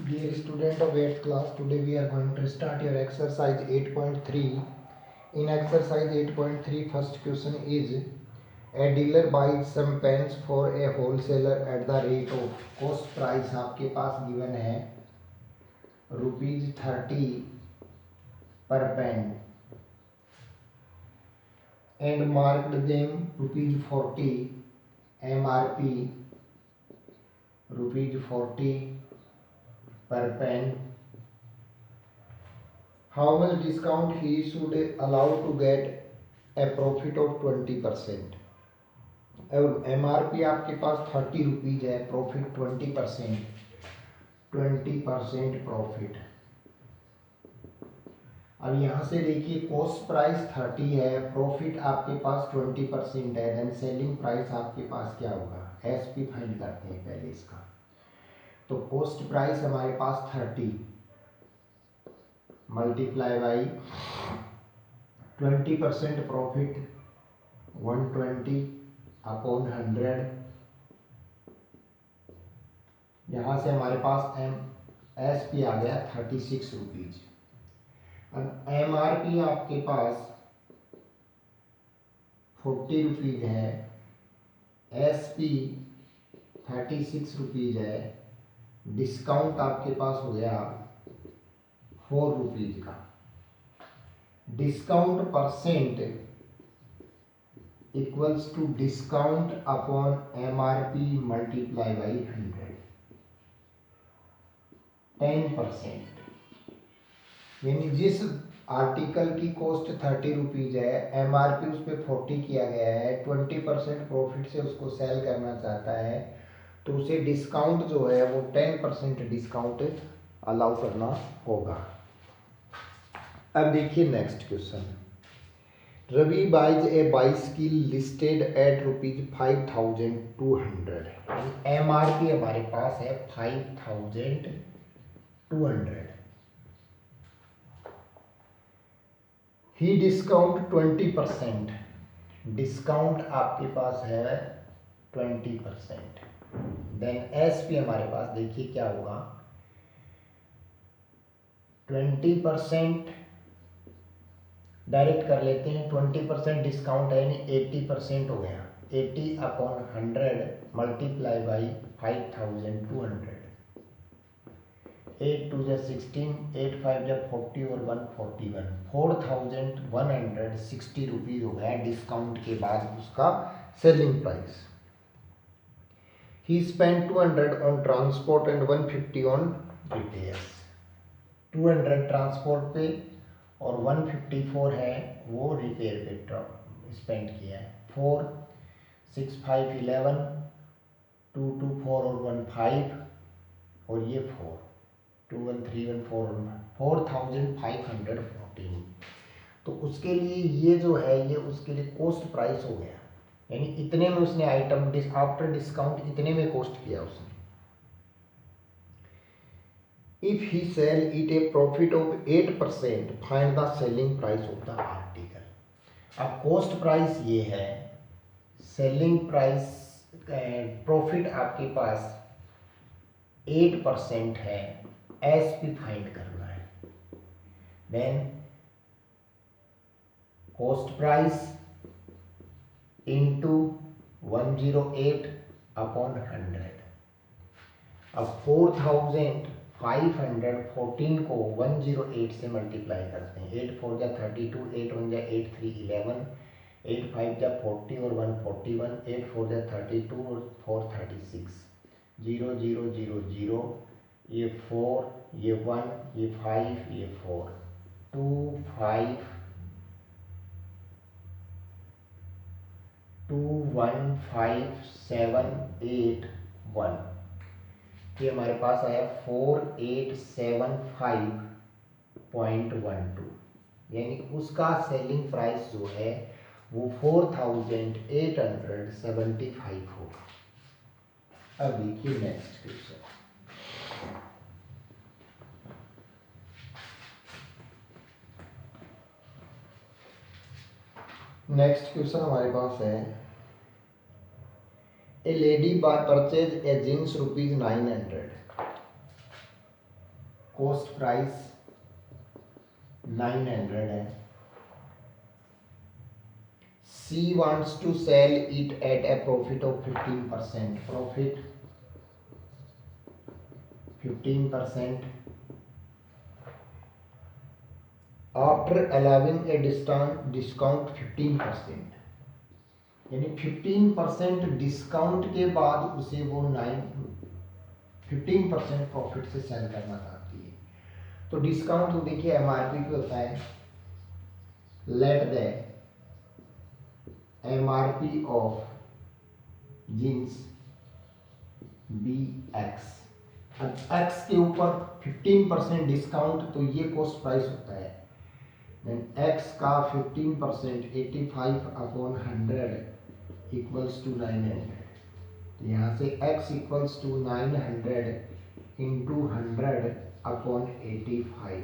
Dear student of 8th class, today we are going to start your exercise 8.3. In exercise 8.3, first question is, a dealer buys some pens for a wholesaler at the rate of cost price आपके पास given है ₹30 per pen and marked them ₹40 MRP ₹40 per pen. How much discount he should allow to get a profit of 20%. और MRP आपके पास ₹30 है, profit 20% profit. अब यहाँ से देखिए cost price 30 है, प्रॉफिट आपके पास 20% है, देन सेलिंग प्राइस आपके पास क्या होगा, SP फाइंड करते हैं पहले इसका. तो कॉस्ट प्राइस हमारे पास 30 मल्टीप्लाई बाई 20% प्रॉफिट 120 अपॉन 100. यहाँ से हमारे पास SP आ गया ₹36. अब MRP आपके पास ₹40 है, SP ₹36 है, डिस्काउंट आपके पास हो गया ₹4 का. Discount percent equals to discount upon MRP multiply by 100, 10%. यानी जिस आर्टिकल की कॉस्ट ₹30 है, MRP उस पर 40 किया गया है, 20% प्रॉफिट से उसको सेल करना चाहता है, तो उसे डिस्काउंट जो है वो 10% डिस्काउंट अलाउ करना होगा. अब देखिए next question. Ravi buys a bicycle listed at ₹5200. MRP हमारे पास है 5200. ही डिस्काउंट 20%. डिस्काउंट आपके पास है 20%. देन SP हमारे पास देखिए क्या होगा, 20% डायरेक्ट कर लेते हैं, 20% डिस्काउंट है यानी 80% हो गया, 80 अपॉन 100 मल्टीप्लाई बाई 5200. 8 2 16, 8 5 40 और 141, ₹4160 हो गया डिस्काउंट के बाद उसका selling price. He spent 200 on transport and 150 on repairs. 200 transport पे और 154 है वो रिपेयर पे स्पेंड किया है. 4 6 5 11, 2 2 4 और 1 5 और ये 4 2 1 3 1 4 और 4514. तो उसके लिए ये जो है ये उसके लिए कॉस्ट प्राइस हो गया, यानी इतने में उसने आइटम आफ्टर डिस्काउंट इतने में कॉस्ट किया उसने. If he sell it a profit of 8%, find the selling price of the article. अब कॉस्ट प्राइस ये है, सेलिंग प्राइस प्रॉफिट आपके पास 8% है, SP फाइंड करना है. Then cost price into 108 upon 100. अब 4514 को 108 से मल्टीप्लाई करते हैं. 8 4 जा 32, 8 1 जा 8 3 11, 8 5 जा 40 और 141, 8 4 जा 32 और 4 36, 0 0 0 0, ये 4 ये 1 ये 5 ये 4, 2 5 2 1 5 7 8 1. ये हमारे पास आया 4875.12, यानी उसका सेलिंग प्राइस जो है वो 4875 होगा. अब देखिए नेक्स्ट क्वेश्चन. नेक्स्ट क्वेश्चन हमारे पास है, a lady purchase a jeans ₹900, cost price 900 है. She wants to sell it at a profit of 15%. Profit 15% after allowing a discount 15%. यानी 15% डिस्काउंट के बाद उसे वो 15% प्रॉफिट से सेल करना चाहती है. तो डिस्काउंट तो देखिए एमआरपी पे होता है. Let the MRP of jeans be x. अब एक्स के ऊपर 15% डिस्काउंट, तो ये कॉस्ट प्राइस होता है. देन एक्स का 15% 85/100 इक्वल्स टू 900. तो यहाँ से x इक्वल्स टू 900 इंटू 100/85.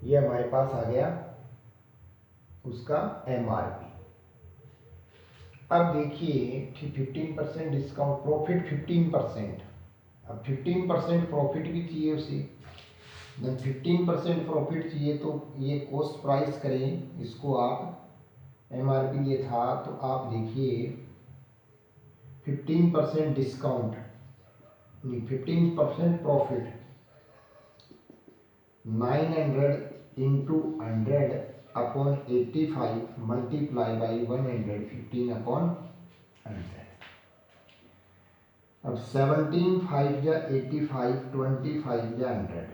ये हमारे पास आ गया उसका एमआरपी. अब देखिए 15% डिस्काउंट, प्रॉफिट 15%. अब 15% प्रॉफिट भी चाहिए उसे. जब 15% प्रॉफिट चाहिए तो ये कॉस्ट प्राइस करें, इसको आप एमआरपी ये था, तो आप देखिए 15% discount 15% profit 900 into 100/85 multiply by 115/100. अब 17 5 या 85, 25 या 100.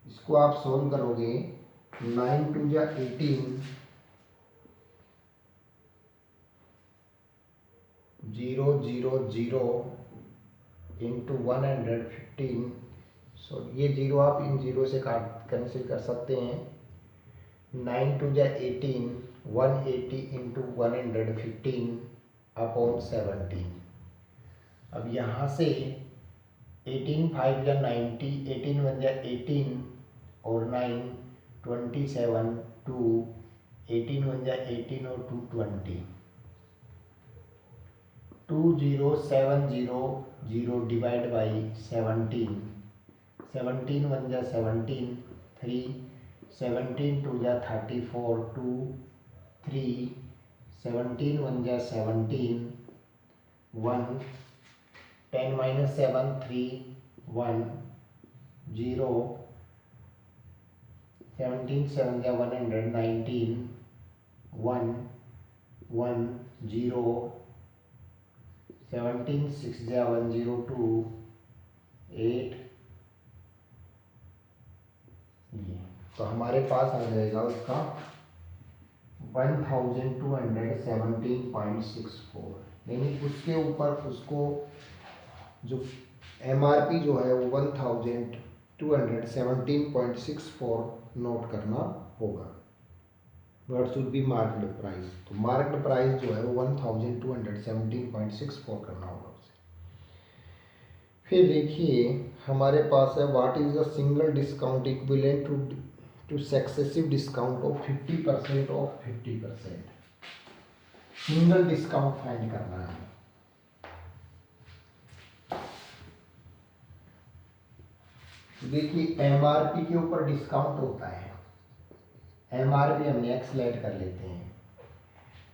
इसको आप सोल्व करोगे. 9 2 या 18, 0 0 0 इंटू 115. सो ये जीरो आप इन जीरो से कैंसिल कर सकते हैं. 9 2 या 18, 180 इंटू 115/17. अब यहाँ से 18 5 या 90, 18 1 या 18 और 9 27 2, 18 1 या 18 और 2 20. 20700 डिवाइड बाई 17. 17 1 या 17 3, 17 2 या 34 2 3, 17 1 या 17 1, 10 minus 7 3 1 0, 17 7 या 119 1 1 0, 17 6 या 102 8. ये तो हमारे पास आ जाएगा उसका 1217.64. यानी उसके ऊपर उसको जो एमआरपी जो है वो 1217.64 नोट करना होगा. What should be marked price. तो मार्क्ड प्राइस जो है वो 1217.64 करना होगा उसे. फिर देखिए हमारे पास है what is the single discount equivalent two successive discount of 50% of 50%. Single discount find करना है. देखिए एमआरपी के ऊपर डिस्काउंट होता है. एमआरपी हम एक्स लेट कर लेते हैं.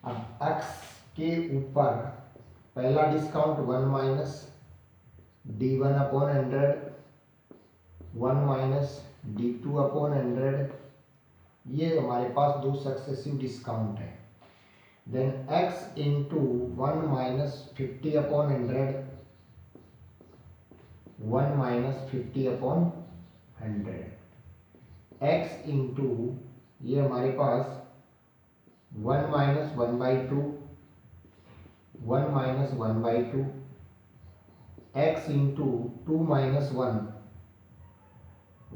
अब एक्स के ऊपर पहला discount 1 minus D1/100, 1 minus D2/100. ये हमारे पास दो सक्सेसिव डिस्काउंट है. Then x into 1 minus 50/100, 1 minus 50/100. x into ये हमारे पास 1 minus 1/2, 1 minus 1/2. x into 2 minus 1,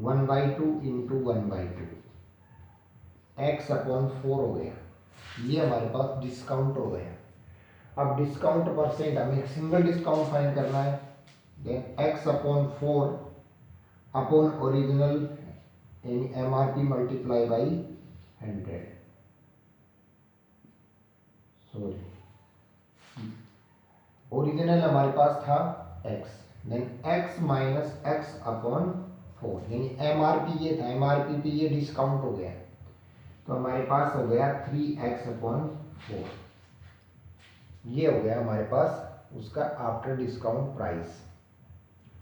1/2 into 1/2. x/4 हो गया. ये हमारे पास डिस्काउंट हो गया. अब डिस्काउंट परसेंट हमें सिंगल डिस्काउंट फाइंड करना है. Then x/4 upon original MRP multiply by 100. Sorry original हमारे पास था x, then x minus x upon 4, यानी MRP ये था, MRP पे ये डिस्काउंट हो गया तो हमारे पास हो गया 3x अपॉन 4, ये हो गया हमारे पास उसका आफ्टर डिस्काउंट प्राइस।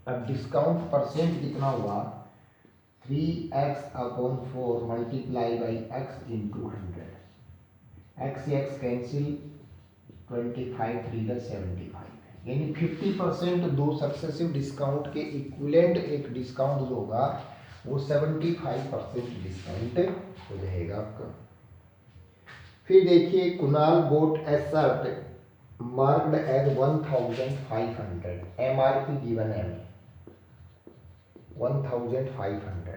अब डिस्काउंट परसेंट कितना हुआ, 3x upon 4 multiply by x into 100, x से x कैंसिल, 25 3 75, यानी 50% दो सक्सेसिव डिस्काउंट के इक्विवेलेंट एक डिस्काउंट जो होगा वो 75% डिस्काउंट हो जाएगा आपका। फिर देखिए Kunal bought a shirt marked as 1500, MRP given है 1500,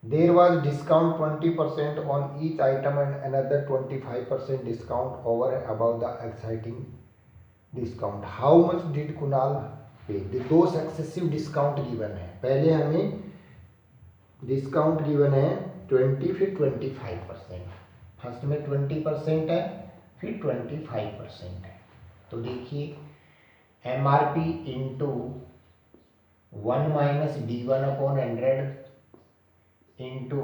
there was discount 20% on each item and another 25% discount over and above the exciting discount. How much did Kunal pay? दो सक्सेसिव डिस्काउंट गिवन है, पहले हमें डिस्काउंट गिवन है 20 फिर 25%, first में 20% है फिर 25% है। तो देखिए MRP into 1 minus D1 upon 100 into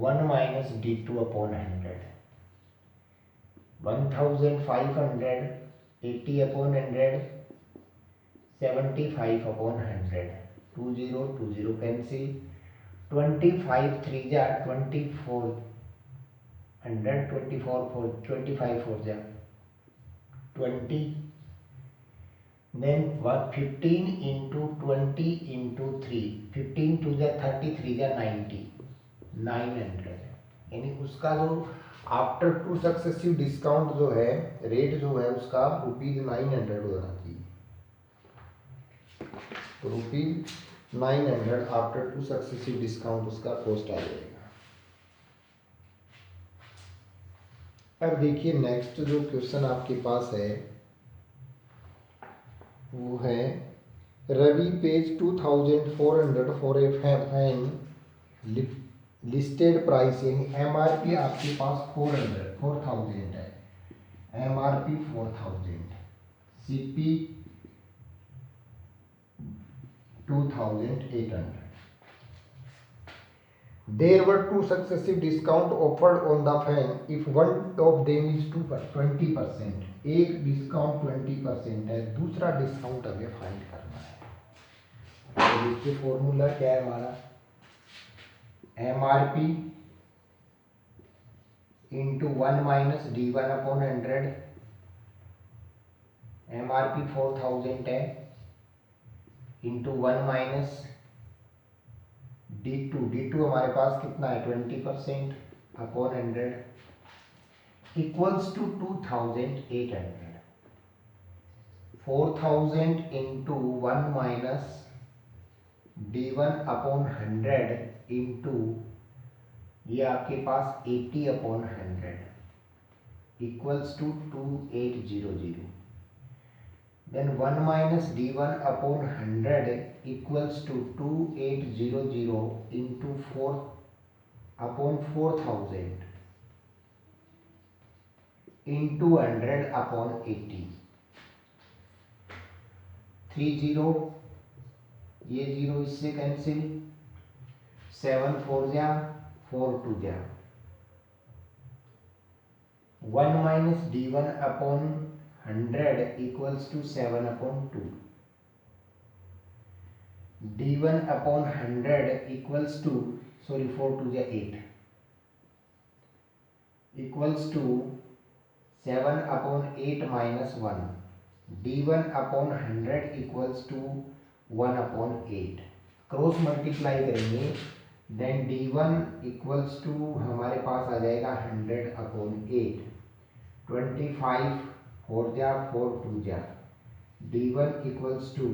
1 minus D2 upon 100, 1500 80 upon 100, 75 upon 100, 20 cancel, 25 3 जा 24, 100 24 4 25 4 जा 20, then 15 into 20 into 3, 15 2 जा 33 जा 90, 900, यानी उसका जो आफ्टर टू सक्सेसिव डिस्काउंट जो है रेट जो है उसका ₹900 होना चाहिए, तो ₹900 आफ्टर टू सक्सेसिव डिस्काउंट उसका कॉस्ट आ जाएगा। अब देखिए नेक्स्ट जो क्वेश्चन आपके पास है वो है Ravi pays 2400 for a fan listed price, यानी MRP आपके पास 4000 है, MRP 4000, CP 2800, there were two successive discount offered on the fan if one of them is 20%, एक डिस्काउंट 20% है, दूसरा डिस्काउंट हमें फाइंड करना है। तो देखिए फॉर्मूला क्या है हमारा, MRP into 1 minus D1 upon 100, MRP 4000 है इंटू 1 माइनस D2 हमारे पास कितना है 20% upon 100 equals to 2800, 4000 into 1 minus D1 upon 100 into ये आपके पास 80 upon 100 equals to 2800, then 1 minus D1 upon 100 equals to 2800 into 4 upon 4000 into 100 upon 80, 30 ये 0 इससे कैंसिल, 7 4 जा 4 2 जा, 1 minus D1 upon 100 equals to 7 upon 2, D1 upon 100 equals to 4 2 जा 8 equals to 7 upon 8 minus 1, D1 upon 100 equals to 1 upon 8, cross multiply करेंगे, then D1 equals to हमारे पास आ जाएगा 100 upon 8, 25 4 जा 4 2 जा, D1 इक्वल्स टू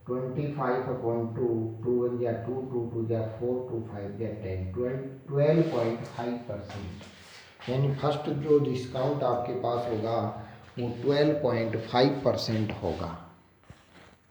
25 अपॉन 2, 2 1 जा 2 2 2 जा 4 2 5 जा 10, 12.5%, यानी फर्स्ट जो डिस्काउंट आपके पास होगा वो 12.5% होगा।